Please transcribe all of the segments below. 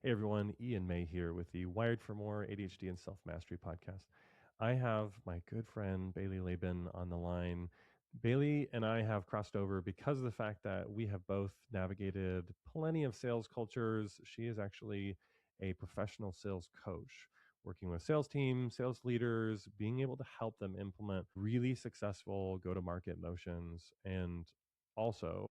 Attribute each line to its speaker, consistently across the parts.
Speaker 1: Hey everyone, Ian Mai here with the Wired for More ADHD and Self-Mastery podcast. I have my good friend Bailey Laban on the line. Bailey and I have crossed over because of the fact that we have both navigated plenty of sales cultures. She is actually a professional sales coach, working with sales teams, sales leaders, being able to help them implement really successful go-to-market motions, and also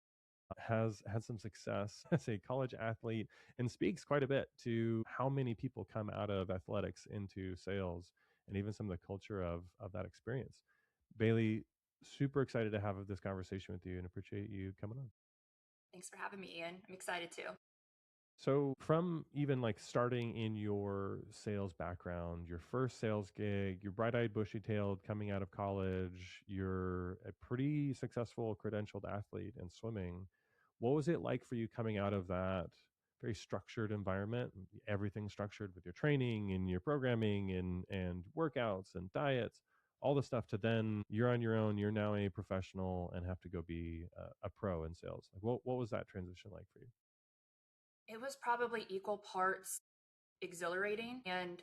Speaker 1: has had some success as a college athlete and speaks quite a bit to how many people come out of athletics into sales and even some of the culture of that experience. Bailey, super excited to have this conversation with you and appreciate you coming on.
Speaker 2: Thanks for having me, Ian. I'm excited too.
Speaker 1: So, from even like starting in your sales background, your first sales gig, you're bright eyed, bushy tailed coming out of college, you're a pretty successful credentialed athlete in swimming. What was it like for you coming out of that very structured environment, everything structured with your training and your programming and workouts and diets, all the stuff, to then you're on your own, you're now a professional and have to go be a pro in sales? Like, what was that transition like for you?
Speaker 2: It was probably equal parts exhilarating and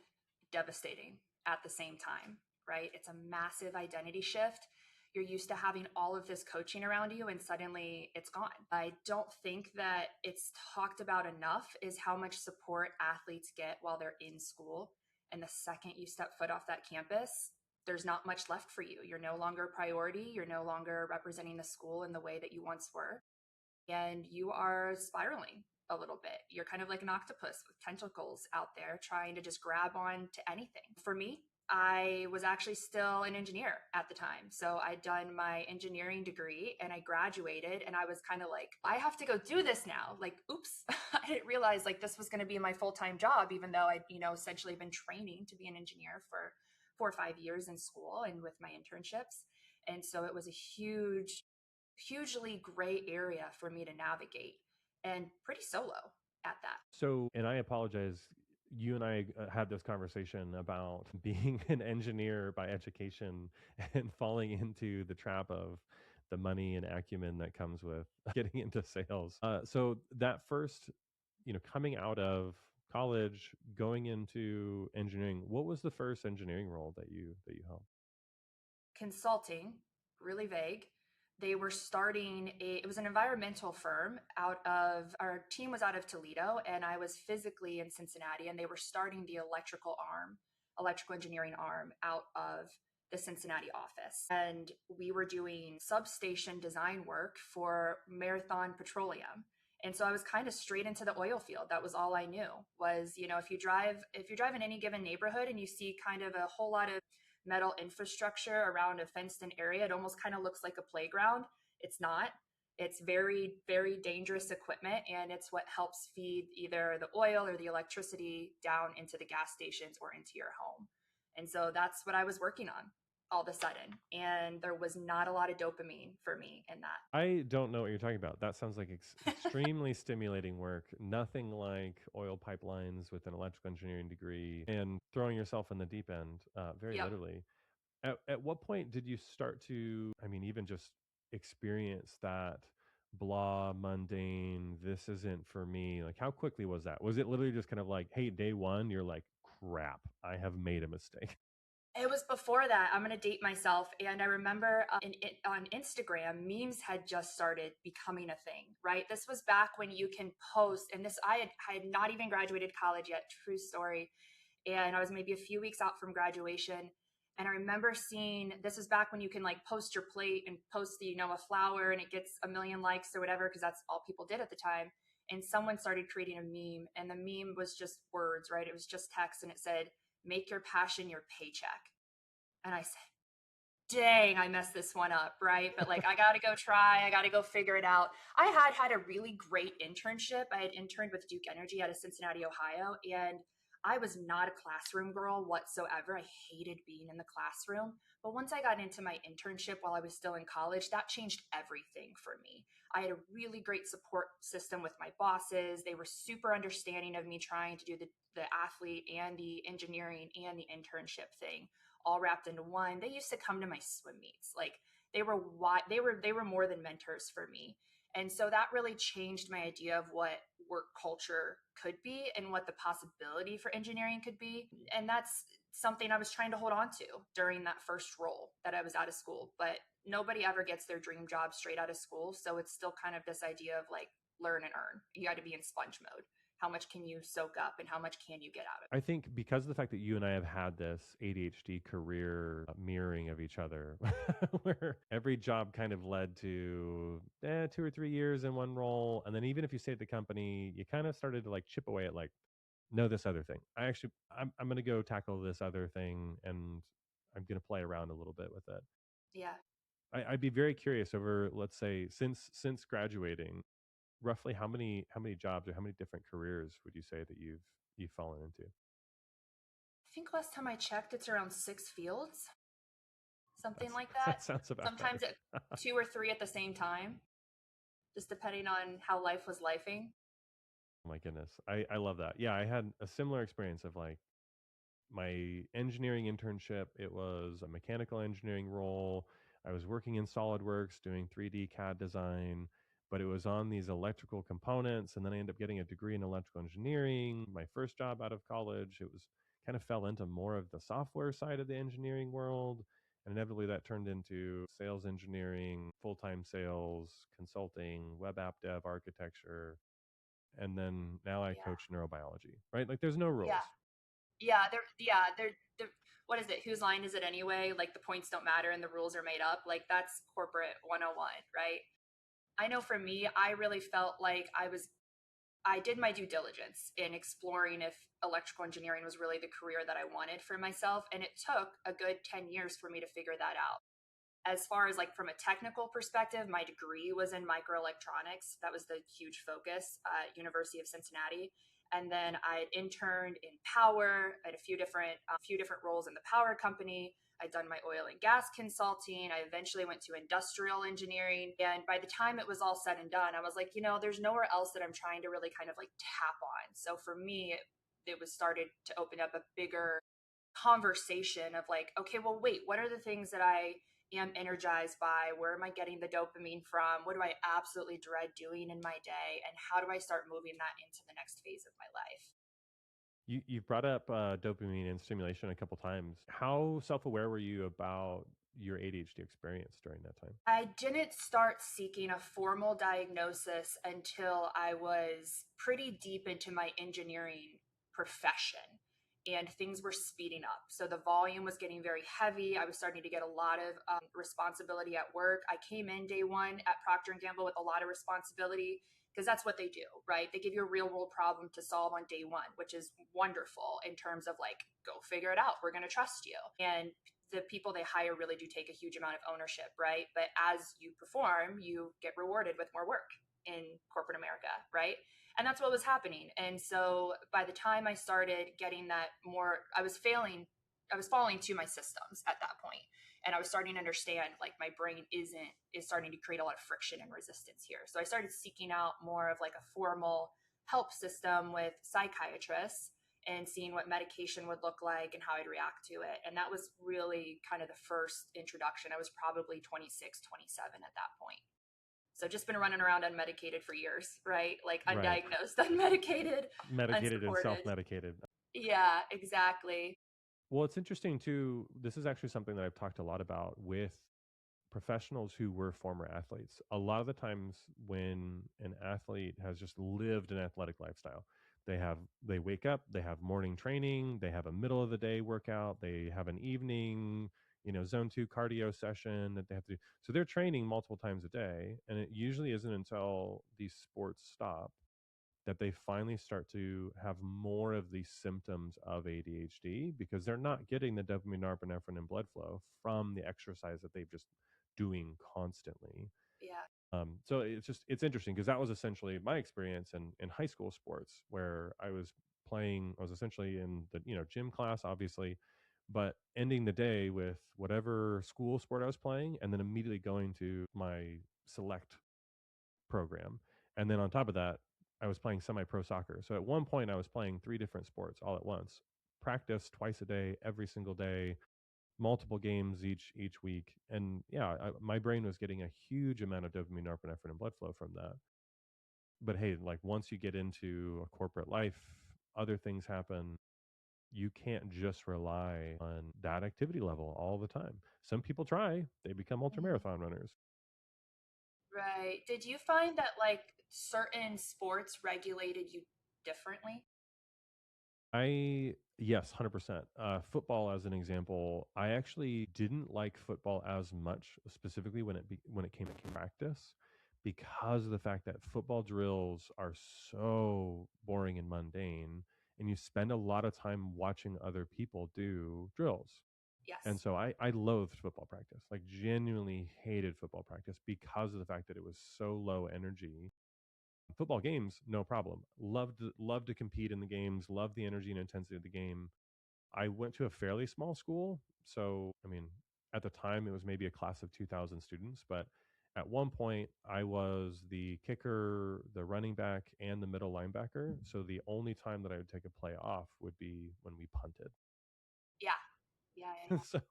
Speaker 2: devastating at the same time, right? It's a massive identity shift. You're used to having all of this coaching around you and suddenly it's gone. I don't think that it's talked about enough is how much support athletes get while they're in school. And the second you step foot off that campus, there's not much left for you. You're no longer a priority. You're no longer representing the school in the way that you once were. And you are spiraling a little bit. You're kind of like an octopus with tentacles out there trying to just grab on to anything. For me, I was actually still an engineer at the time. So I'd done my engineering degree and I graduated and I was kind of like, I have to go do this now. Like, oops, I didn't realize like this was going to be my full-time job, even though I'd, essentially been training to be an engineer for 4 or 5 years in school and with my internships. And so it was a hugely gray area for me to navigate and pretty solo at that.
Speaker 1: So, and I apologize. You and I had this conversation about being an engineer by education and falling into the trap of the money and acumen that comes with getting into sales. So that first, coming out of college, going into engineering, what was the first engineering role that you held?
Speaker 2: Consulting, really vague. They were starting it was an environmental firm out of our team was out of Toledo and I was physically in Cincinnati and they were starting the electrical engineering arm out of the Cincinnati office. And we were doing substation design work for Marathon Petroleum. And so I was kind of straight into the oil field. That was all I knew was, if you drive in any given neighborhood and you see kind of a whole lot of metal infrastructure around a fenced in area, it almost kind of looks like a playground. It's not. It's very, very dangerous equipment, and it's what helps feed either the oil or the electricity down into the gas stations or into your home. And so that's what I was working on all of a sudden. And there was not a lot of dopamine for me in that.
Speaker 1: I don't know what you're talking about. That sounds like extremely stimulating work. Nothing like oil pipelines with an electrical engineering degree and throwing yourself in the deep end, very
Speaker 2: Yep.
Speaker 1: literally. At what point did you start to, I mean, even just experience that blah, mundane, this isn't for me? Like, how quickly was that? Was it literally just kind of like, hey, day one, you're like, crap, I have made a mistake?
Speaker 2: It was before that. I'm going to date myself. And I remember on Instagram, memes had just started becoming a thing, right? This was back when you can post, and I had not even graduated college yet, true story. And I was maybe a few weeks out from graduation. And I remember seeing, this is back when you can like post your plate and post a flower and it gets a million likes or whatever, because that's all people did at the time. And someone started creating a meme, and the meme was just words, right? It was just text, and it said, make your passion your paycheck. And I said, dang, I messed this one up, right? But like, I got to go try, I got to go figure it out. I had a really great internship. I had interned with Duke Energy out of Cincinnati, Ohio, and I was not a classroom girl whatsoever. I hated being in the classroom. But once I got into my internship while I was still in college, that changed everything for me. I had a really great support system with my bosses. They were super understanding of me trying to do the athlete and the engineering and the internship thing all wrapped into one. They used to come to my swim meets. Like they were more than mentors for me. And so that really changed my idea of what work culture could be and what the possibility for engineering could be. And that's something I was trying to hold on to during that first role that I was out of school. But nobody ever gets their dream job straight out of school. So it's still kind of this idea of like learn and earn. You got to be in sponge mode. How much can you soak up and how much can you get out of it?
Speaker 1: I think because of the fact that you and I have had this ADHD career mirroring of each other, where every job kind of led to 2 or 3 years in one role. And then even if you stayed at the company, you kind of started to like chip away at like, no, this other thing. I'm going to go tackle this other thing and I'm going to play around a little bit with it.
Speaker 2: Yeah.
Speaker 1: I'd be very curious over, let's say, since graduating, roughly how many jobs or how many different careers would you say that you've fallen into?
Speaker 2: I think last time I checked, it's around 6 fields, something like that.
Speaker 1: That sounds about
Speaker 2: Sometimes
Speaker 1: right.
Speaker 2: at two or three at the same time, just depending on how life was lifing.
Speaker 1: Oh my goodness. I love that. Yeah, I had a similar experience of like my engineering internship. It was a mechanical engineering role. I was working in SolidWorks doing 3D CAD design, but it was on these electrical components. And then I ended up getting a degree in electrical engineering. My first job out of college, it was kind of fell into more of the software side of the engineering world. And inevitably that turned into sales engineering, full time sales, consulting, web app dev, architecture. And then now I
Speaker 2: Yeah.
Speaker 1: coach neurobiology, right? Like there's no
Speaker 2: Yeah.
Speaker 1: rules.
Speaker 2: They're what is it? Whose line is it anyway? Like the points don't matter and the rules are made up. Like that's corporate 101, right? I know for me, I really felt like I did my due diligence in exploring if electrical engineering was really the career that I wanted for myself. And it took a good 10 years for me to figure that out. As far as like from a technical perspective, my degree was in microelectronics. That was the huge focus at University of Cincinnati. And then I interned in power at a few different roles in the power company. I'd done my oil and gas consulting. I eventually went to industrial engineering. And by the time it was all said and done, I was like, there's nowhere else that I'm trying to really kind of like tap on. So for me, it was started to open up a bigger conversation of like, okay, well, wait, what are the things that I am energized by? Where am I getting the dopamine from? What do I absolutely dread doing in my day? And how do I start moving that into the next phase of my life?
Speaker 1: You've brought up dopamine and stimulation a couple times. How self aware were you about your ADHD experience during that time?
Speaker 2: I didn't start seeking a formal diagnosis until I was pretty deep into my engineering profession and things were speeding up. So the volume was getting very heavy. I was starting to get a lot of responsibility at work. I came in day one at Procter and Gamble with a lot of responsibility because that's what they do, right? They give you a real world problem to solve on day one, which is wonderful in terms of like, go figure it out. We're going to trust you. And the people they hire really do take a huge amount of ownership, right? But as you perform, you get rewarded with more work in corporate America, right? And that's what was happening. And so by the time I started getting that more, I was falling to my systems at that point. And I was starting to understand like my brain is starting to create a lot of friction and resistance here. So I started seeking out more of like a formal help system with psychiatrists and seeing what medication would look like and how I'd react to it. And that was really kind of the first introduction. I was probably 26, 27 at that point. So just been running around unmedicated for years, right? Like
Speaker 1: Right.
Speaker 2: undiagnosed, unmedicated,
Speaker 1: Medicated and self
Speaker 2: unsupported.
Speaker 1: medicated.
Speaker 2: Yeah, exactly.
Speaker 1: Well, it's interesting too. This is actually something that I've talked a lot about with professionals who were former athletes. A lot of the times when an athlete has just lived an athletic lifestyle, they wake up, they have morning training, they have a middle of the day workout, they have an evening, zone 2 cardio session that they have to do. So they're training multiple times a day, and it usually isn't until these sports stop that they finally start to have more of these symptoms of ADHD because they're not getting the dopamine, norepinephrine, and blood flow from the exercise that they've just doing constantly.
Speaker 2: Yeah.
Speaker 1: So it's interesting because that was essentially my experience in high school sports where I was essentially in the gym class, obviously, but ending the day with whatever school sport I was playing, and then immediately going to my select program. And then on top of that, I was playing semi pro soccer. So at one point, I was playing three different sports all at once, practice twice a day, every single day. multiple games each week, and yeah, my brain was getting a huge amount of dopamine, norepinephrine, and blood flow from that. But hey, like once you get into a corporate life, other things happen. You can't just rely on that activity level all the time. Some people try, they become ultra
Speaker 2: Mhm.
Speaker 1: marathon runners.
Speaker 2: Right. Did you find that like certain sports regulated you differently?
Speaker 1: Yes, 100%. Football, as an example, I actually didn't like football as much, specifically when it came to practice, because of the fact that football drills are so boring and mundane, and you spend a lot of time watching other people do drills. And
Speaker 2: Yes.
Speaker 1: so I loathed football practice, like genuinely hated football practice because of the fact that it was so low energy. Football games, no problem. Loved to compete in the games, loved the energy and intensity of the game. I went to a fairly small school, so I mean, at the time it was maybe a class of 2,000 students, but at one point I was the kicker, the running back, and the middle linebacker. So the only time that I would take a play off would be when we punted.
Speaker 2: Yeah. Yeah, yeah, yeah.
Speaker 1: So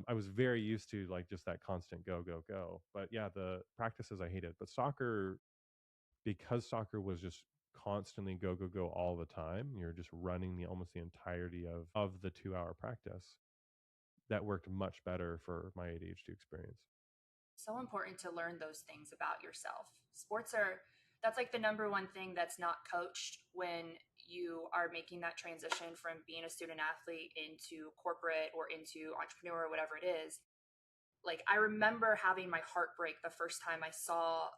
Speaker 1: I was very used to like just that constant go, go, go. But yeah, the practices I hated. But soccer, because soccer was just constantly go, go, go all the time, you're just running the almost the entirety of the 2 hour practice. That worked much better for my ADHD experience.
Speaker 2: So important to learn those things about yourself. Sports are that's like the number one thing that's not coached when you are making that transition from being a student athlete into corporate or into entrepreneur or whatever it is. Like I remember having my heart break the first time I saw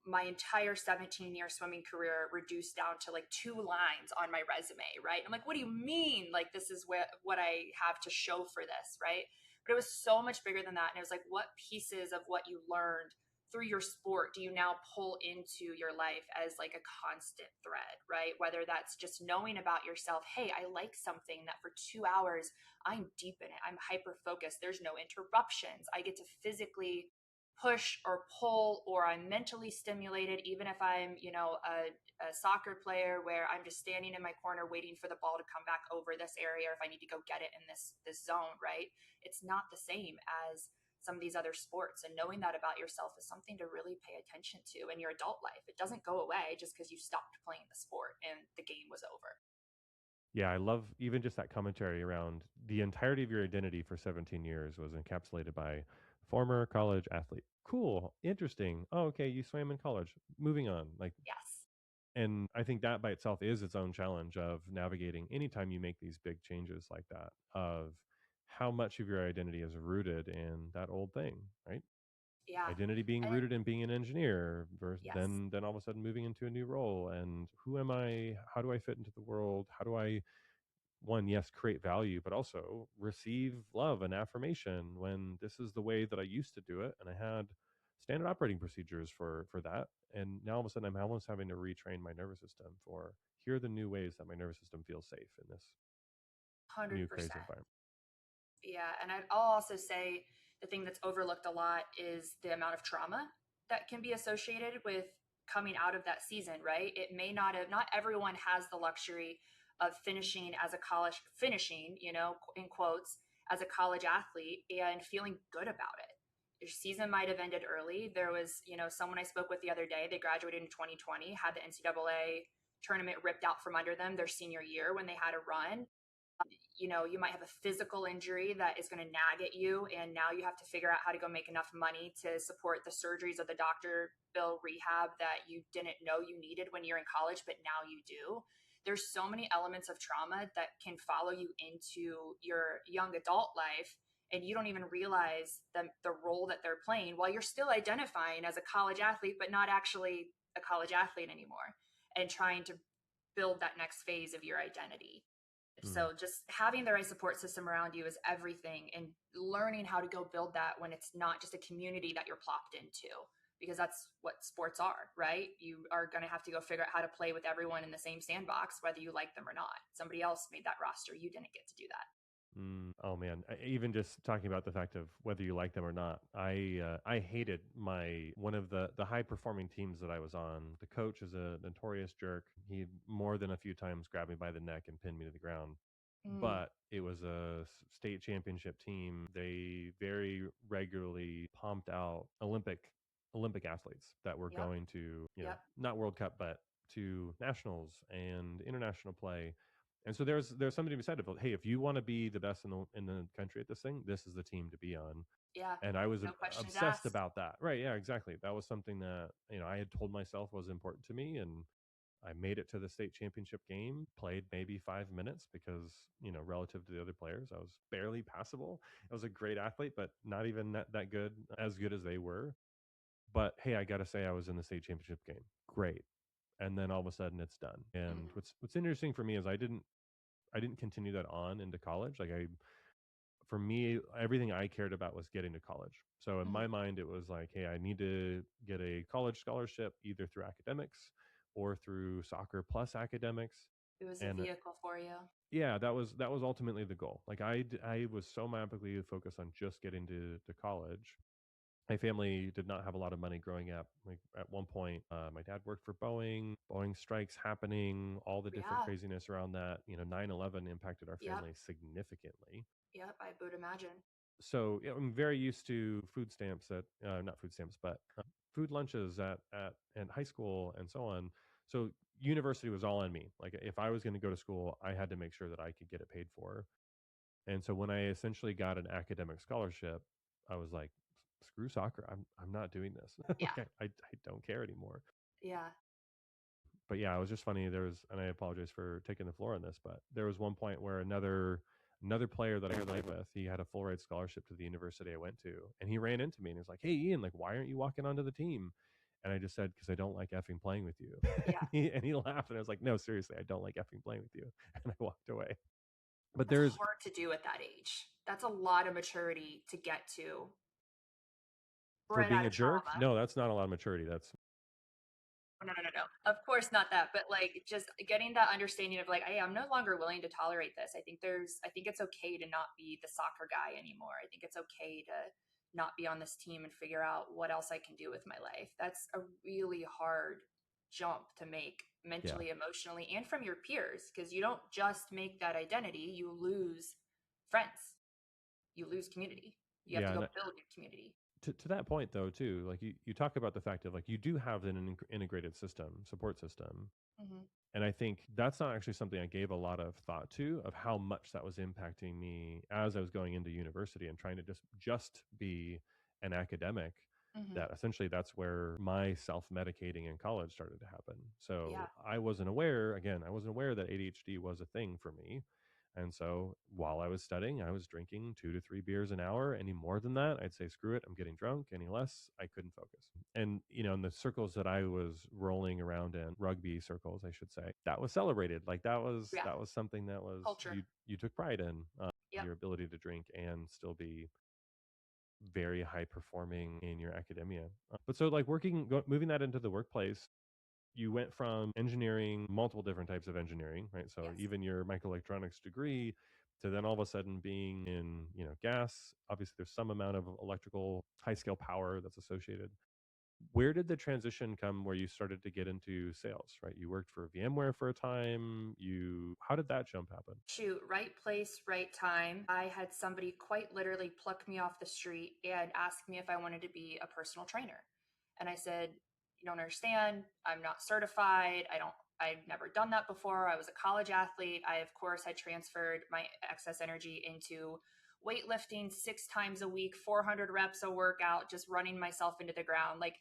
Speaker 2: my entire 17-year swimming career reduced down to like two lines on my resume, right? I'm like, what do you mean? Like this is what I have to show for this, right? But it was so much bigger than that. And it was like, what pieces of what you learned through your sport do you now pull into your life as like a constant thread, right? Whether that's just knowing about yourself, hey, I like something that for 2 hours I'm deep in it. I'm hyper focused. There's no interruptions. I get to physically push or pull, or I'm mentally stimulated, even if I'm, a soccer player where I'm just standing in my corner waiting for the ball to come back over this area, or if I need to go get it in this zone, right? It's not the same as some of these other sports. And knowing that about yourself is something to really pay attention to in your adult life. It doesn't go away just because you stopped playing the sport and the game was over.
Speaker 1: Yeah, I love even just that commentary around the entirety of your identity for 17 years was encapsulated by former college athlete. Cool, interesting. Oh, okay, you swam in college. Moving on. Like,
Speaker 2: Yes.
Speaker 1: and I think that by itself is its own challenge of navigating anytime you make these big changes like that, of how much of your identity is rooted in that old thing, right?
Speaker 2: Yeah.
Speaker 1: Identity being
Speaker 2: And
Speaker 1: rooted in being an engineer versus
Speaker 2: yes.
Speaker 1: then all of a sudden moving into a new role, and who am I, how do I fit into the world, how do I, one, yes, create value, but also receive love and affirmation when this is the way that I used to do it, and I had standard operating procedures for that, and now all of a sudden I'm almost having to retrain my nervous system for, here are the new ways that my nervous system feels safe in this new crazy
Speaker 2: 100%.
Speaker 1: environment.
Speaker 2: Yeah, and I'll also say the thing that's overlooked a lot is the amount of trauma that can be associated with coming out of that season, right? It may not have, not everyone has the luxury of finishing as a college, finishing, in quotes, as a college athlete and feeling good about it. Your season might have ended early. There was, someone I spoke with the other day, they graduated in 2020, had the NCAA tournament ripped out from under them their senior year when they had a run. You might have a physical injury that is going to nag at you, and now you have to figure out how to go make enough money to support the surgeries of the doctor bill rehab that you didn't know you needed when you're in college, but now you do. There's so many elements of trauma that can follow you into your young adult life, and you don't even realize the role that they're playing while you're still identifying as a college athlete but not actually a college athlete anymore, and trying to build that next phase of your identity.
Speaker 1: Mm.
Speaker 2: So just having the right support system around you is everything, and learning how to go build that when it's not just a community that you're plopped into, because that's what sports are, right? You are going to have to go figure out how to play with everyone in the same sandbox, whether you like them or not. Somebody else made that roster. You didn't get to do that.
Speaker 1: Oh man, even just talking about the fact of whether you like them or not, I hated my one of the high performing teams that I was on. The coach is a notorious jerk. He more than a few times grabbed me by the neck and pinned me to the ground.
Speaker 2: Mm.
Speaker 1: but it was a state championship team. They very regularly pumped out Olympic athletes that were
Speaker 2: Yep.
Speaker 1: going to,
Speaker 2: Yep.
Speaker 1: not World Cup, but to nationals and international play. And so there's something to be said about, hey, if you want to be the best in the country at this thing, this is the team to be on.
Speaker 2: Yeah.
Speaker 1: And I was
Speaker 2: No questions
Speaker 1: obsessed
Speaker 2: asked.
Speaker 1: about that. Right? Yeah, exactly. That was something that I had told myself was important to me, and I made it to the state championship game, played maybe 5 minutes because, relative to the other players, I was barely passable. I was a great athlete, but not even that good, as good as they were. But hey, I got to say, I was in the state championship game. Great. And then all of a sudden it's done. And
Speaker 2: Mm-hmm.
Speaker 1: what's interesting for me is I didn't continue that on into college. For me, everything I cared about was getting to college. So in
Speaker 2: Mm-hmm.
Speaker 1: my mind, it was like, hey, I need to get a college scholarship either through academics or through soccer plus academics.
Speaker 2: It was a
Speaker 1: And
Speaker 2: vehicle for you.
Speaker 1: yeah, that was ultimately the goal. Like I was so myopically focused on just getting to college. My family did not have a lot of money growing up. Like at one point, my dad worked for Boeing strikes happening, all the different
Speaker 2: Yeah.
Speaker 1: craziness around that. 9/11 impacted our
Speaker 2: Yep.
Speaker 1: family significantly.
Speaker 2: Yep. I would imagine.
Speaker 1: So I'm very used to food stamps at not food stamps, but food lunches at high school and so on. So university was all on me. Like if I was going to go to school, I had to make sure that I could get it paid for. And so when I essentially got an academic scholarship, I was like, screw soccer. I'm not doing this.
Speaker 2: Yeah.
Speaker 1: Like I don't care anymore.
Speaker 2: Yeah.
Speaker 1: But yeah, it was just funny. And I apologize for taking the floor on this, but there was one point where another player that I played with, he had a full ride scholarship to the university I went to, and he ran into me and he was like, "Hey, Ian, like, why aren't you walking onto the team?" And I just said, "Because I don't like effing playing with you."
Speaker 2: Yeah.
Speaker 1: And he laughed, and I was like, "No, seriously, I don't like effing playing with you," and I walked away. But
Speaker 2: That's
Speaker 1: there's
Speaker 2: hard to do at that age. That's a lot of maturity to get to
Speaker 1: for
Speaker 2: right
Speaker 1: being
Speaker 2: out
Speaker 1: a
Speaker 2: of
Speaker 1: jerk,
Speaker 2: trauma.
Speaker 1: no, that's not a lot of maturity. That's
Speaker 2: No, no, no, no. Of course not that, but like just getting that understanding of like, hey, I'm no longer willing to tolerate this. I think it's okay to not be the soccer guy anymore. I think it's okay to not be on this team and figure out what else I can do with my life. That's a really hard jump to make
Speaker 1: yeah,
Speaker 2: mentally, emotionally, and from your peers because you don't just make that identity, you lose friends, you lose community. You have to
Speaker 1: yeah.
Speaker 2: go
Speaker 1: And
Speaker 2: build your community.
Speaker 1: to that point though too, like you talk about the fact of like you do have an integrated support system,
Speaker 2: Mm-hmm.
Speaker 1: and I think that's not actually something I gave a lot of thought to, of how much that was impacting me as I was going into university and trying to just be an academic.
Speaker 2: Mm-hmm.
Speaker 1: That essentially that's where my self-medicating in college started to happen.
Speaker 2: Yeah.
Speaker 1: So I wasn't aware that ADHD was a thing for me. And so while I was studying, I was drinking 2 to 3 beers an hour. Any more than that, I'd say, screw it, I'm getting drunk. Any less, I couldn't focus. And, in the circles that I was rolling around in, rugby circles, I should say, that was celebrated. Like
Speaker 2: Yeah.
Speaker 1: that was something that was,
Speaker 2: Culture.
Speaker 1: you took pride in,
Speaker 2: Yep.
Speaker 1: your ability to drink and still be very high performing in your academia. But so like moving that into the workplace, you went from engineering, multiple different types of engineering, right? So
Speaker 2: Yes.
Speaker 1: even your microelectronics degree, to then all of a sudden being in, gas. Obviously, there's some amount of electrical high scale power that's associated. Where did the transition come where you started to get into sales, right? You worked for VMware for a time. How did that jump happen?
Speaker 2: Shoot, right place, right time. I had somebody quite literally pluck me off the street and ask me if I wanted to be a personal trainer. And I said, "You don't understand. I'm not certified. I've never done that before. I was a college athlete. I, of course, had transferred my excess energy into weightlifting 6 times a week, 400 reps a workout, just running myself into the ground. Like,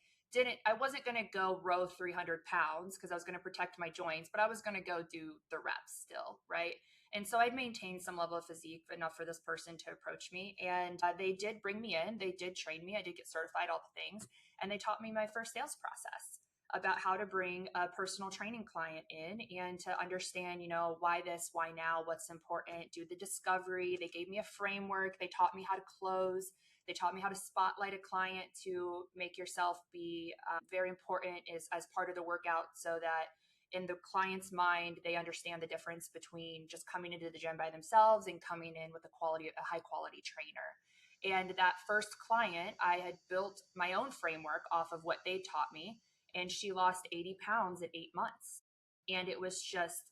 Speaker 2: I wasn't going to go row 300 pounds because I was going to protect my joints, but I was going to go do the reps still, right? And so I'd maintained some level of physique enough for this person to approach me. And they did bring me in. They did train me. I did get certified, all the things. And they taught me my first sales process about how to bring a personal training client in and to understand, why this, why now, what's important, do the discovery. They gave me a framework. They taught me how to close. They taught me how to spotlight a client to make yourself be very important as part of the workout so that in the client's mind, they understand the difference between just coming into the gym by themselves and coming in with a high quality trainer. And that first client, I had built my own framework off of what they taught me, and she lost 80 pounds in 8 months. And it was just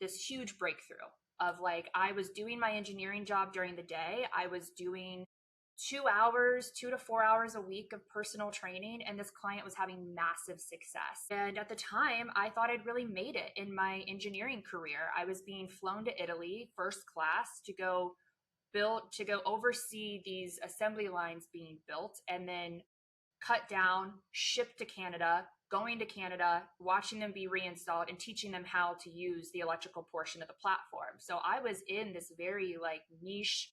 Speaker 2: this huge breakthrough of like, I was doing my engineering job during the day. I was doing 2 hours, 2 to 4 hours a week of personal training, and this client was having massive success. And at the time, I thought I'd really made it in my engineering career. I was being flown to Italy first class to go oversee these assembly lines being built and then cut down, shipped to Canada, going to Canada, watching them be reinstalled and teaching them how to use the electrical portion of the platform. So I was in this very like niche,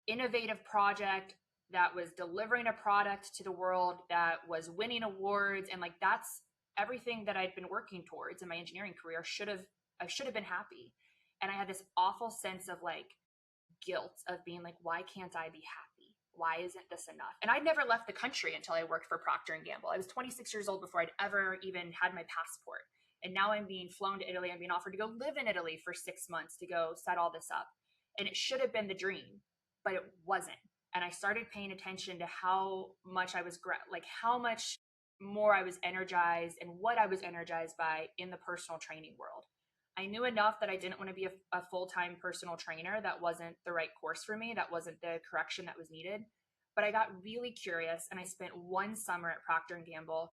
Speaker 2: innovative project that was delivering a product to the world that was winning awards. And like, that's everything that I'd been working towards in my engineering career. I should have been happy. And I had this awful sense of like guilt of being like, why can't I be happy? Why isn't this enough? And I'd never left the country until I worked for Procter and Gamble. I was 26 years old before I'd ever even had my passport. And now I'm being flown to Italy. I'm being offered to go live in Italy for 6 months to go set all this up. And it should have been the dream, but it wasn't. And I started paying attention to how much how much more I was energized and what I was energized by in the personal training world. I knew enough that I didn't want to be a full-time personal trainer. That wasn't the right course for me. That wasn't the correction that was needed. But I got really curious, and I spent one summer at Procter & Gamble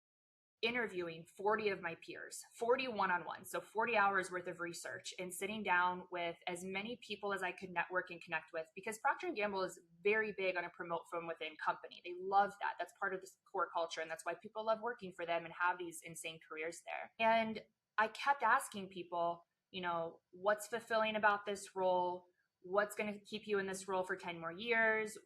Speaker 2: interviewing 40 of my peers, 40 one-on-one, so 40 hours worth of research, and sitting down with as many people as I could network and connect with, because Procter & Gamble is very big on a promote from within company. They love that. That's part of the core culture, and that's why people love working for them and have these insane careers there. And I kept asking people, what's fulfilling about this role? What's going to keep you in this role for 10 more years?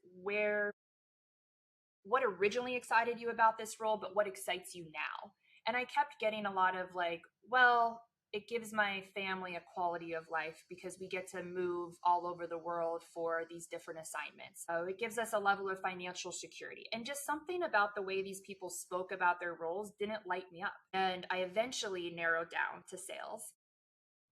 Speaker 2: What originally excited you about this role, but what excites you now? And I kept getting a lot of like, well, it gives my family a quality of life because we get to move all over the world for these different assignments. So it gives us a level of financial security. And just something about the way these people spoke about their roles didn't light me up. And I eventually narrowed down to sales.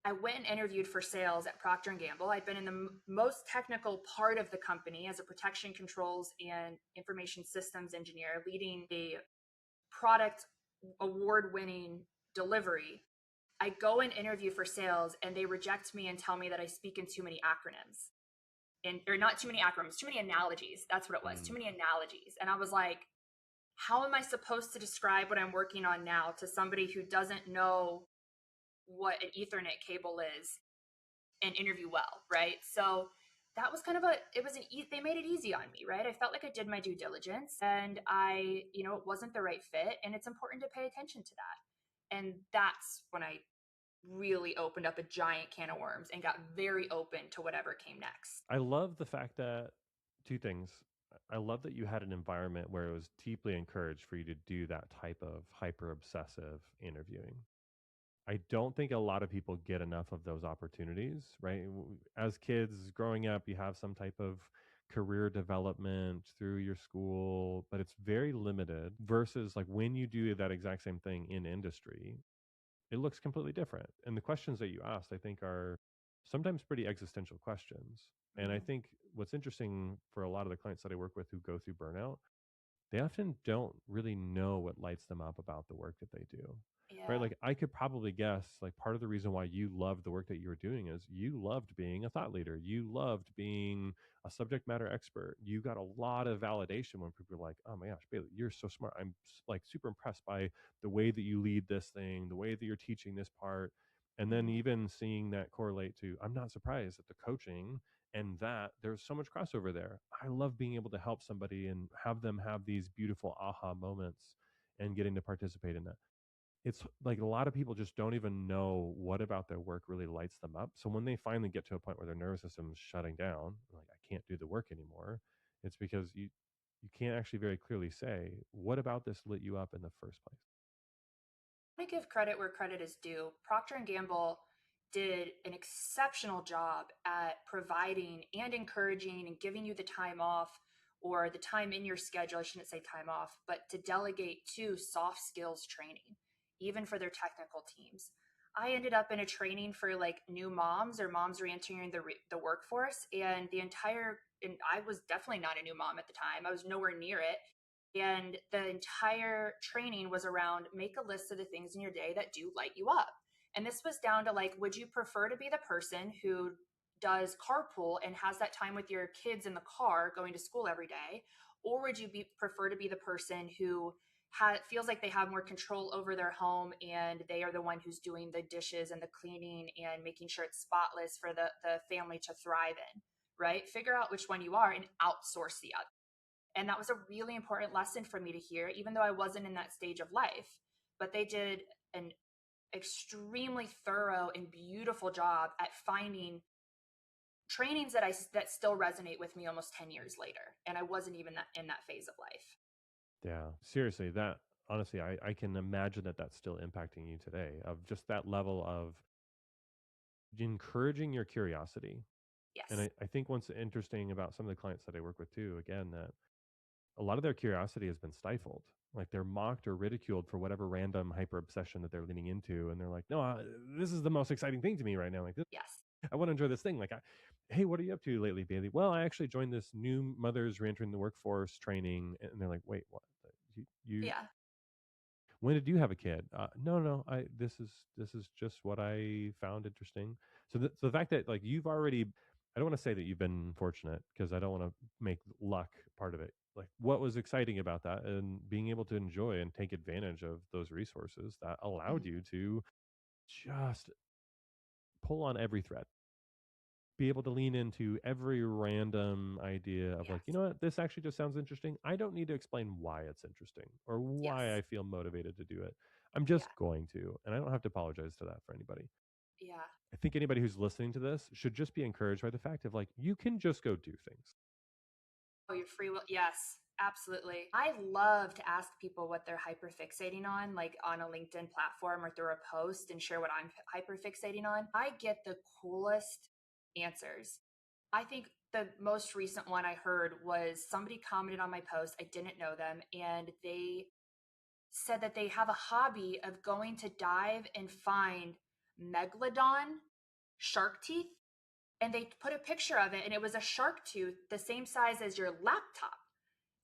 Speaker 2: I went and interviewed for sales at Procter & Gamble. I'd been in the most technical part of the company as a protection controls and information systems engineer, leading a product award-winning delivery. I go and interview for sales, and they reject me and tell me that I speak in too many acronyms. Or not too many acronyms, too many analogies. That's what it was, too many analogies. And I was like, how am I supposed to describe what I'm working on now to somebody who doesn't know what an Ethernet cable is and interview well, right? So that was they made it easy on me, right? I felt like I did my due diligence, and it wasn't the right fit, and it's important to pay attention to that. And that's when I really opened up a giant can of worms and got very open to whatever came next.
Speaker 1: I love the fact that two things. I love that you had an environment where it was deeply encouraged for you to do that type of hyper obsessive interviewing. I don't think a lot of people get enough of those opportunities, right? As kids growing up, you have some type of career development through your school, but it's very limited versus like when you do that exact same thing in industry, it looks completely different. And the questions that you asked, I think, are sometimes pretty existential questions. And I
Speaker 2: Mm-hmm.
Speaker 1: think what's interesting for a lot of the clients that I work with who go through burnout, they often don't really know what lights them up about the work that they do. Right?
Speaker 2: Yeah.
Speaker 1: Like I could probably guess like part of the reason why you loved the work that you were doing is you loved being a thought leader. You loved being a subject matter expert. You got a lot of validation when people are like, "Oh my gosh, Bailey, you're so smart. I'm like super impressed by the way that you lead this thing, the way that you're teaching this part." And then
Speaker 2: Mm-hmm.
Speaker 1: even seeing that correlate to, I'm not surprised at the coaching and that there's so much crossover there. I love being able to help somebody and have them have these beautiful aha moments and getting to participate in that. It's like a lot of people just don't even know what about their work really lights them up. So when they finally get to a point where their nervous system is shutting down, like I can't do the work anymore, it's because you can't actually very clearly say what about this lit you up in the first place.
Speaker 2: I give credit where credit is due. Procter and Gamble did an exceptional job at providing and encouraging and giving you the time off or the time in your schedule. I shouldn't say time off, but to delegate to soft skills training, even for their technical teams. I ended up in a training for like new moms or moms re-entering the workforce, and I was definitely not a new mom at the time. I was nowhere near it. And the entire training was around make a list of the things in your day that do light you up. And this was down to like, would you prefer to be the person who does carpool and has that time with your kids in the car going to school every day? Or would you prefer to be the person who feels like they have more control over their home and they are the one who's doing the dishes and the cleaning and making sure it's spotless for the family to thrive in, right? Figure out which one you are and outsource the other. And that was a really important lesson for me to hear, even though I wasn't in that stage of life. But they did an extremely thorough and beautiful job at finding trainings that still resonate with me almost 10 years later. And I wasn't even in that phase of life.
Speaker 1: Yeah, seriously, that honestly, I can imagine that that's still impacting you today, of just that level of encouraging your curiosity. And
Speaker 2: Yes.
Speaker 1: I think what's interesting about some of the clients that I work with too, again, that a lot of their curiosity has been stifled. Like they're mocked or ridiculed for whatever random hyper obsession that they're leaning into. And they're like, no, this is the most exciting thing to me right now. Like,
Speaker 2: Yes.
Speaker 1: I want to enjoy this thing. Like, hey, what are you up to lately, Bailey? Well, I actually joined this new mothers reentering the workforce training. And they're like, wait, what? You
Speaker 2: Yeah.
Speaker 1: when did you have a kid? No, no. This is just what I found interesting. So the fact that like you've already, I don't want to say that you've been fortunate because I don't want to make luck part of it. Like what was exciting about that and being able to enjoy and take advantage of those resources that allowed
Speaker 2: Mhm.
Speaker 1: you to just pull on every thread, be able to lean into every random idea of like, you
Speaker 2: Yes.
Speaker 1: know what, this actually just sounds interesting. I don't need to explain why it's interesting or why
Speaker 2: Yes.
Speaker 1: I feel motivated to do it. I'm
Speaker 2: Yeah.
Speaker 1: just going to, and I don't have to apologize to that for anybody.
Speaker 2: Yeah.
Speaker 1: I think anybody who's listening to this should just be encouraged by the fact of like, you can just go do things.
Speaker 2: Oh, your free will. Yes, absolutely. I love to ask people what they're hyperfixating on, like on a LinkedIn platform or through a post and share what I'm hyperfixating on. I get the coolest answers. I think the most recent one I heard was somebody commented on my post. I didn't know them, and they said that they have a hobby of going to dive and find megalodon shark teeth, and they put a picture of it, and it was a shark tooth the same size as your laptop.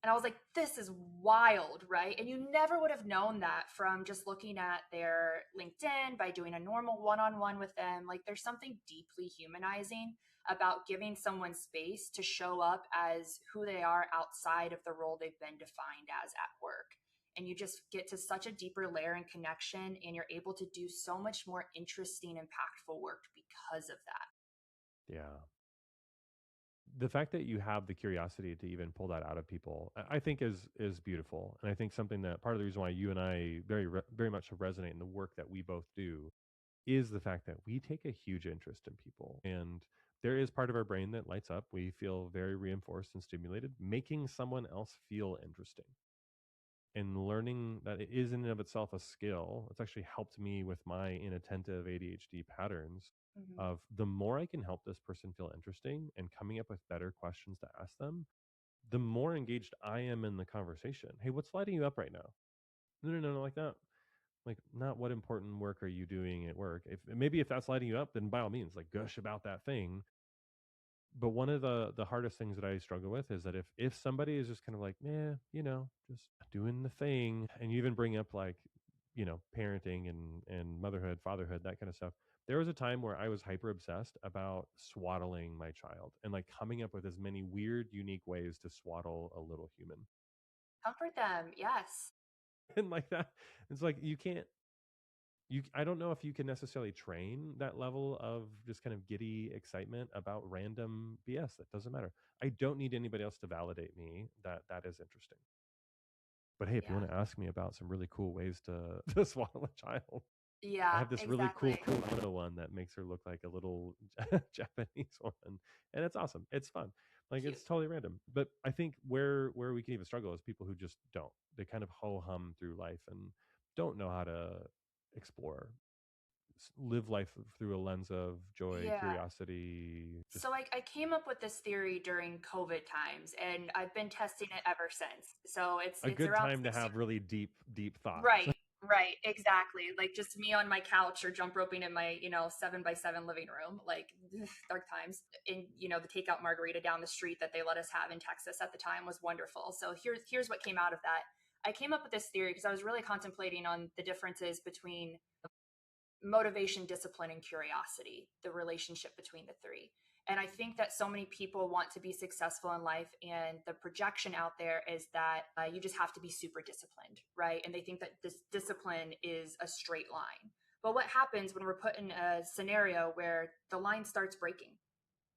Speaker 2: And I was like, this is wild, right? And you never would have known that from just looking at their LinkedIn by doing a normal one on one with them. Like, there's something deeply humanizing about giving someone space to show up as who they are outside of the role they've been defined as at work. And you just get to such a deeper layer and connection, and you're able to do so much more interesting, impactful work because of that.
Speaker 1: Yeah. The fact that you have the curiosity to even pull that out of people, I think is beautiful. And I think something that part of the reason why you and I very much resonate in the work that we both do is the fact that we take a huge interest in people. And there is part of our brain that lights up. We feel very reinforced and stimulated, making someone else feel interesting. And learning that it is in and of itself a skill. It's actually helped me with my inattentive ADHD patterns
Speaker 2: Mm-hmm.
Speaker 1: of the more I can help this person feel interesting and coming up with better questions to ask them, the more engaged I am in the conversation. Hey, what's lighting you up right now? No, no, no, no, like that. Like, not what important work are you doing at work? If maybe if that's lighting you up, then by all means, like gush about that thing. But one of the hardest things that I struggle with is that if somebody is just kind of like, yeah, just doing the thing, and you even bring up like, parenting and motherhood, fatherhood, that kind of stuff. There was a time where I was hyper obsessed about swaddling my child and like coming up with as many weird, unique ways to swaddle a little human.
Speaker 2: Comfort them. Yes.
Speaker 1: And like that, it's like you can't I don't know if you can necessarily train that level of just kind of giddy excitement about random BS that doesn't matter. I don't need anybody else to validate me that that is interesting. But hey, if you
Speaker 2: Yeah.
Speaker 1: want to ask me about some really cool ways to to swaddle a child, I
Speaker 2: Yeah,
Speaker 1: have this really cool
Speaker 2: exactly.
Speaker 1: photo one that makes her look like a little Japanese woman, and it's awesome. It's fun. Like
Speaker 2: Cute.
Speaker 1: it's totally random. But I think where we can even struggle is people who just don't. They kind of ho hum through life and don't know how to explore, live life through a lens of joy,
Speaker 2: Yeah.
Speaker 1: curiosity. Just
Speaker 2: So I came up with this theory during COVID times, and I've been testing it ever since. So
Speaker 1: a
Speaker 2: it's
Speaker 1: good
Speaker 2: around
Speaker 1: time to
Speaker 2: 60.
Speaker 1: have really deep thoughts.
Speaker 2: Right, right, exactly. Like just me on my couch or jump roping in my, 7 by 7 living room, like dark times. And the takeout margarita down the street that they let us have in Texas at the time was wonderful. So here's what came out of that. I came up with this theory because I was really contemplating on the differences between motivation, discipline, and curiosity, the relationship between the three. And I think that so many people want to be successful in life, and the projection out there is that you just have to be super disciplined, right? And they think that this discipline is a straight line. But what happens when we're put in a scenario where the line starts breaking,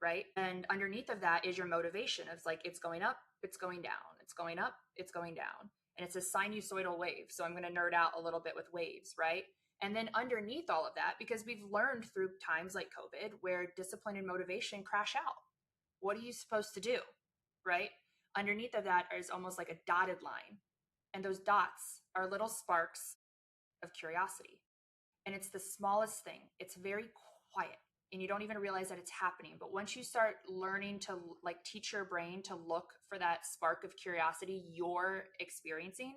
Speaker 2: right? And underneath of that is your motivation. It's like it's going up, it's going down, it's going up, it's going down. And it's a sinusoidal wave. So I'm going to nerd out a little bit with waves, right? And then underneath all of that, because we've learned through times like COVID where discipline and motivation crash out, what are you supposed to do, right? Underneath of that is almost like a dotted line. And those dots are little sparks of curiosity. And it's the smallest thing. It's very quiet and you don't even realize that it's happening. But once you start learning to like teach your brain to look for that spark of curiosity you're experiencing,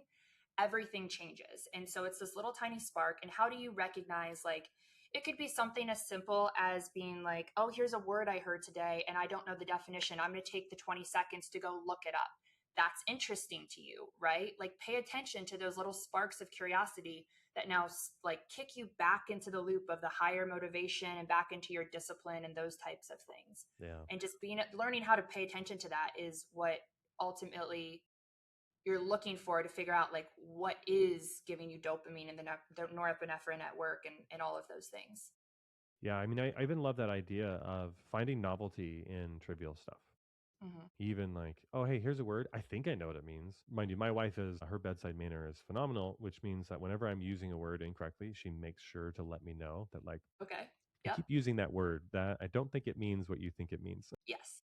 Speaker 2: everything changes. And so it's this little tiny spark. And how do you recognize, like, it could be something as simple as being like, oh, here's a word I heard today and I don't know the definition. I'm going to take the 20 seconds to go look it up. That's interesting to you, right? Like, pay attention to those little sparks of curiosity that now like kick you back into the loop of the higher motivation and back into your discipline and those types of things.
Speaker 1: Yeah.
Speaker 2: And just learning how to pay attention to that is what ultimately you're looking for to figure out like what is giving you dopamine and the norepinephrine at work and all of those things.
Speaker 1: Yeah. I mean, I even love that idea of finding novelty in trivial stuff.
Speaker 2: Mm-hmm.
Speaker 1: Even like, oh, hey, here's a word. I think I know what it means. Mind you, my wife her bedside manner is phenomenal, which means that whenever I'm using a word incorrectly, she makes sure to let me know that, like,
Speaker 2: Okay.
Speaker 1: I
Speaker 2: Yep.
Speaker 1: keep using that word that I don't think it means what you think it means.
Speaker 2: Yes.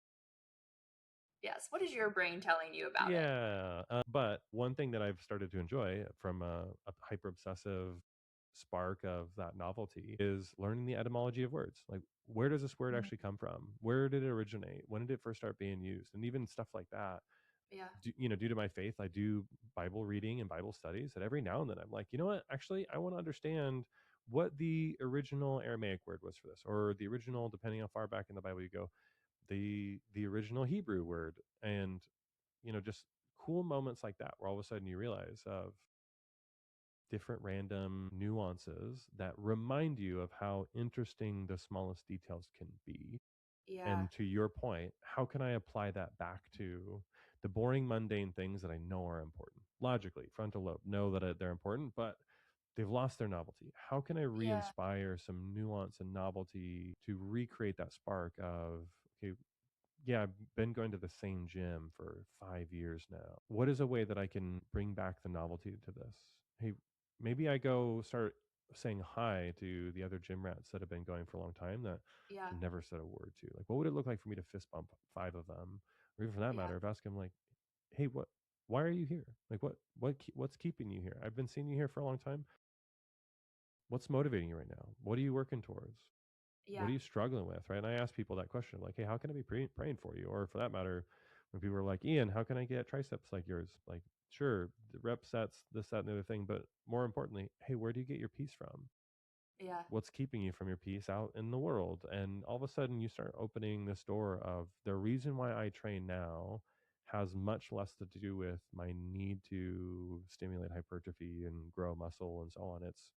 Speaker 2: Yes. What is your brain telling you about it?
Speaker 1: Yeah. But one thing that I've started to enjoy from a hyper obsessive spark of that novelty is learning the etymology of words. Like, where does this word
Speaker 2: Mm-hmm.
Speaker 1: actually come from? Where did it originate? When did it first start being used? And even stuff like that.
Speaker 2: Yeah.
Speaker 1: Due to my faith, I do Bible reading and Bible studies. That every now and then I'm like, you know what? Actually, I want to understand what the original Aramaic word was for this, or the original, depending how far back in the Bible you go, the original Hebrew word. And just cool moments like that, where all of a sudden you realize of different random nuances that remind you of how interesting the smallest details can be.
Speaker 2: Yeah.
Speaker 1: And to your point, how can I apply that back to the boring, mundane things that I know are important? Logically, frontal lobe, know that they're important, but they've lost their novelty. How can I
Speaker 2: Yeah.
Speaker 1: re-inspire some nuance and novelty to recreate that spark of, okay, yeah, I've been going to the same gym for 5 years now. What is a way that I can bring back the novelty to this? Hey, maybe I go start saying hi to the other gym rats that have been going for a long time that
Speaker 2: Yeah.
Speaker 1: I've never said a word to. Like, what would it look like for me to fist bump 5 of them? Or even for that
Speaker 2: Yeah.
Speaker 1: matter, if ask them like, hey, why are you here? Like, what's keeping you here? I've been seeing you here for a long time. What's motivating you right now? What are you working towards? What
Speaker 2: Yeah.
Speaker 1: are you struggling with, right? And I ask people that question, like, hey, how can I be praying for you? Or for that matter, when people are like, Ian, how can I get triceps like yours? Like, sure, the rep sets, this, that, and the other thing. But more importantly, hey, where do you get your peace from?
Speaker 2: Yeah.
Speaker 1: What's keeping you from your peace out in the world? And all of a sudden, you start opening this door of the reason why I train now has much less to do with my need to stimulate hypertrophy and grow muscle and so on. It's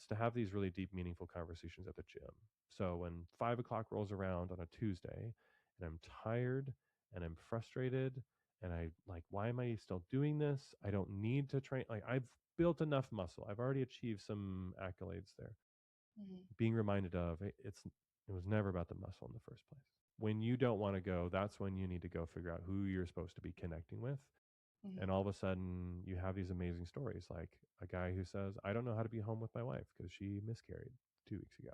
Speaker 1: to have these really deep, meaningful conversations at the gym. So when 5 o'clock rolls around on a Tuesday and I'm tired and I'm frustrated and I like, why am I still doing this? I don't need to train. Like, I've built enough muscle. I've already achieved some accolades there.
Speaker 2: Mm-hmm.
Speaker 1: Being reminded of it was never about the muscle in the first place. When you don't want to go, that's when you need to go figure out who you're supposed to be connecting with.
Speaker 2: Mm-hmm.
Speaker 1: And all of a sudden, you have these amazing stories, like a guy who says, I don't know how to be home with my wife because she miscarried 2 weeks ago.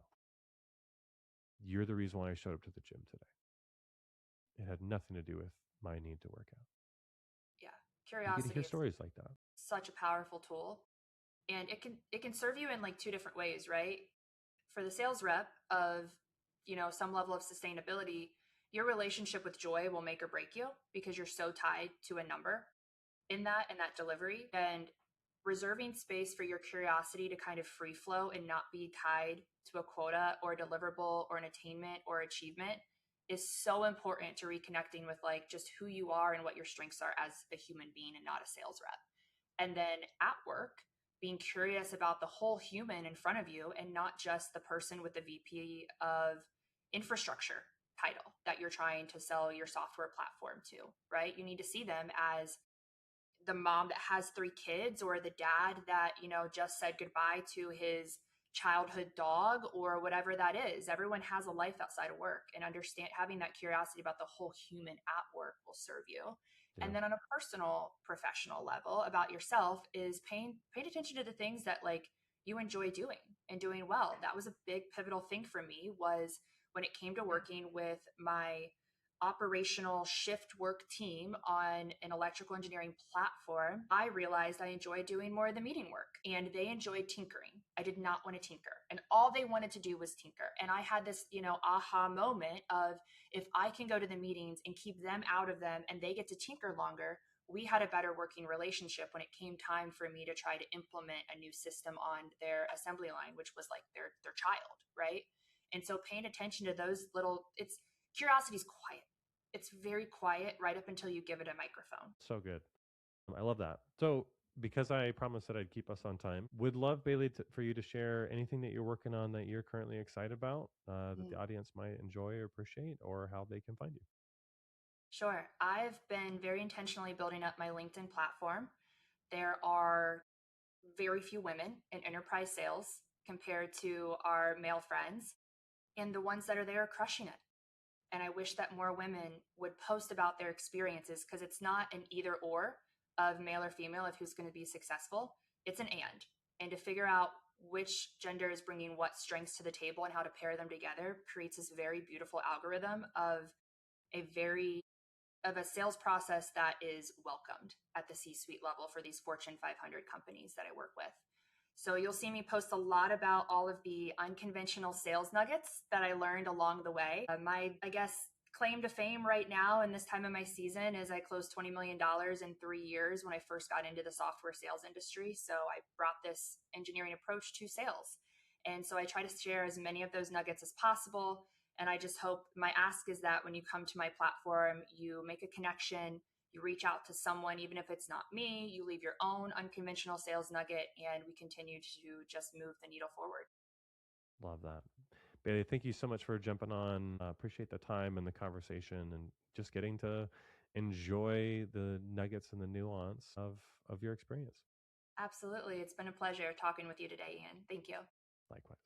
Speaker 1: You're the reason why I showed up to the gym today. It had nothing to do with my need to work out.
Speaker 2: Yeah.
Speaker 1: You get to
Speaker 2: Curiosity
Speaker 1: hear
Speaker 2: is
Speaker 1: stories like that.
Speaker 2: such a powerful tool, and it can serve you in like two different ways, right? For the sales rep of, some level of sustainability, your relationship with joy will make or break you because you're so tied to a number in that delivery. And reserving space for your curiosity to kind of free flow and not be tied to a quota or a deliverable or an attainment or achievement is so important to reconnecting with like just who you are and what your strengths are as a human being and not a sales rep. And then at work, being curious about the whole human in front of you and not just the person with the VP of infrastructure title that you're trying to sell your software platform to, right? You need to see them as the mom that has three kids, or the dad that, just said goodbye to his childhood dog, or whatever that is. Everyone has a life outside of work, and understand having that curiosity about the whole human at work will serve you.
Speaker 1: Yeah.
Speaker 2: And then on a personal professional level about yourself is paying attention to the things that like you enjoy doing and doing well. That was a big pivotal thing for me, was when it came to working with my operational shift work team on an electrical engineering platform, I realized I enjoyed doing more of the meeting work, and they enjoyed tinkering. I did not want to tinker, and all they wanted to do was tinker. And I had this, aha moment of, if I can go to the meetings and keep them out of them and they get to tinker longer, we had a better working relationship when it came time for me to try to implement a new system on their assembly line, which was like their child, right? And so paying attention to those little, it's curiosity is quiet. It's very quiet right up until you give it a microphone.
Speaker 1: So good. I love that. So, because I promised that I'd keep us on time, would love, Bailey, for you to share anything that you're working on that you're currently excited about, that the
Speaker 2: Mm.
Speaker 1: audience might enjoy or appreciate, or how they can find you.
Speaker 2: Sure. I've been very intentionally building up my LinkedIn platform. There are very few women in enterprise sales compared to our male friends, and the ones that are there are crushing it. And I wish that more women would post about their experiences, because it's not an either or of male or female of who's going to be successful. It's an and. And to figure out which gender is bringing what strengths to the table and how to pair them together creates this very beautiful algorithm a very of a sales process that is welcomed at the C-suite level for these Fortune 500 companies that I work with. So you'll see me post a lot about all of the unconventional sales nuggets that I learned along the way. My, I guess, claim to fame right now in this time of my season is I closed $20 million in 3 years when I first got into the software sales industry. So I brought this engineering approach to sales. And so I try to share as many of those nuggets as possible. And I just hope, my ask is that when you come to my platform, you make a connection, you reach out to someone, even if it's not me, you leave your own unconventional sales nugget, and we continue to just move the needle forward.
Speaker 1: Love that. Bailey, thank you so much for jumping on. Appreciate the time and the conversation and just getting to enjoy the nuggets and the nuance of your experience.
Speaker 2: Absolutely. It's been a pleasure talking with you today, Ian. Thank you.
Speaker 1: Likewise.